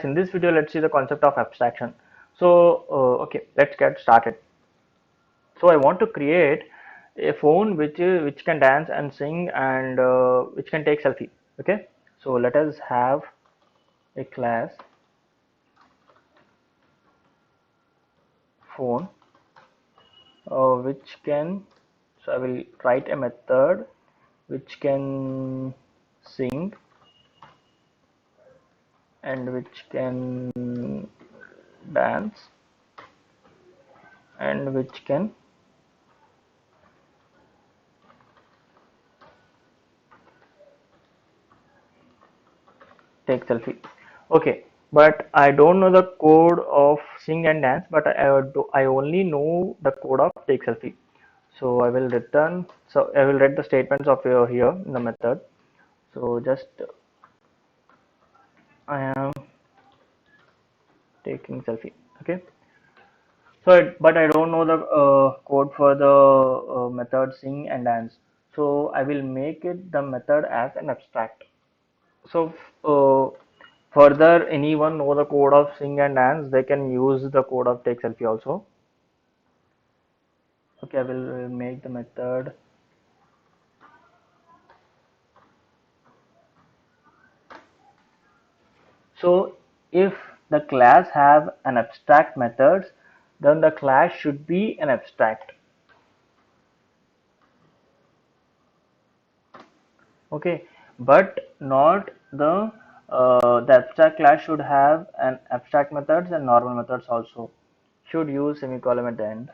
in this video, let's see the concept of abstraction. So okay, let's get started. So I want to create a phone which can dance and sing and which can take selfie. Okay, so let us have a class phone which can, so I will write a method which can sing and which can dance and which can take selfie. Okay, but I don't know the code of sing and dance, but I only know the code of take selfie. So I will return, so I will write the statements of here in the method. So just I am taking selfie. Okay, so but I don't know the code for the method sing and dance. So I will make it the method as an abstract. So further, anyone know the code of sing and dance, they can use the code of take selfie also. Okay, I will make the method. So if the class have an abstract methods, then the class should be an abstract. Okay, but not the abstract class should have an abstract methods and normal methods also. Should use semicolon at the end.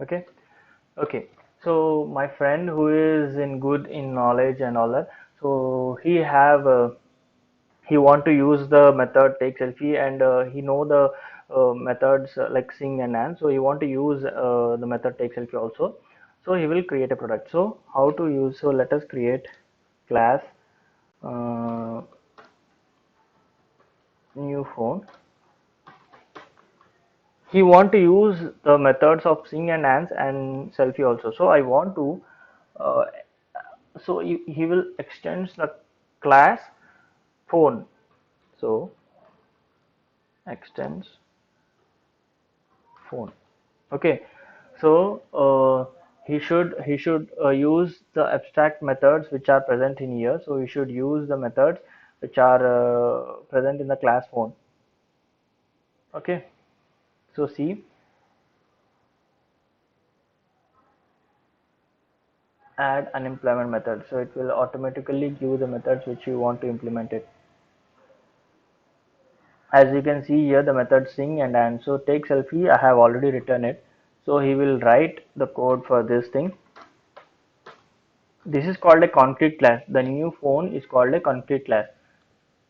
Okay. Okay, so my friend who is in good in knowledge and all that, so he want to use the method take selfie and he know the methods like sing and dance, so he want to use the method take selfie also. So he will create a product. So how to use? So let us create class uh, new phone. He want to use the methods of sing and dance and selfie also. So I want to uh, so he will extend the class phone. So extends phone. Okay, so he should use the abstract methods which are present in here. So he should use the methods which are present in the class phone. Okay, so see, add unimplement method, so it will automatically give the methods which you want to implement it. As you can see here, the method sing and dance. So take selfie, I have already written it. So he will write the code for this thing. This is called a concrete class. The new phone is called a concrete class.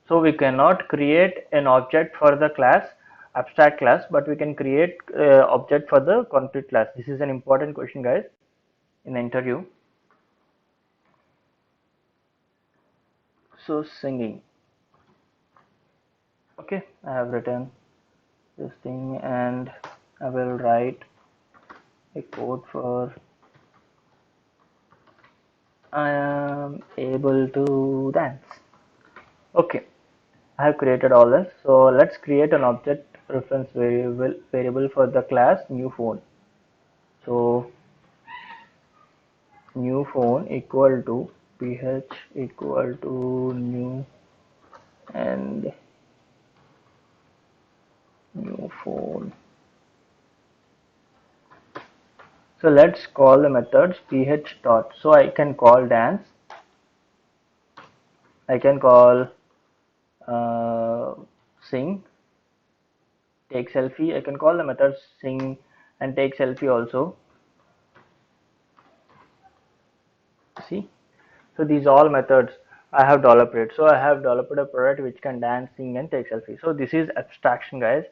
So we cannot create an object for the class abstract class, but we can create object for the concrete class. This is an important question, guys, in the interview. So singing. Okay, I have written this thing and I will write a code for I am able to dance. Okay, I have created all this. So let's create an object reference variable for the class new phone. So new phone equal to ph equal to new and new phone. So let's call the methods ph dot. So I can call dance. I can call uh, sing, take selfie. I can call the methods sing and take selfie also. See, so these all methods I have developed it. So I have developed a product which can dance, sing and take selfie. So this is abstraction, guys.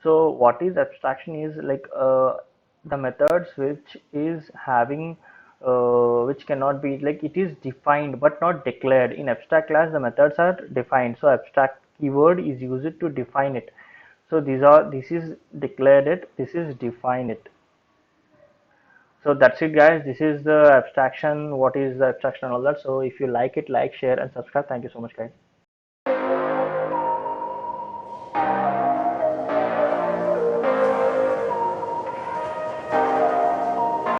So what is abstraction is like the methods which is having which cannot be, like, it is defined but not declared. In abstract class the methods are defined, so abstract keyword is used to define it. So this is declared it, this is define it. So that's it, guys. This is the abstraction, what is the abstraction and all that. So if you like it, like, share and subscribe. Thank you so much, guys.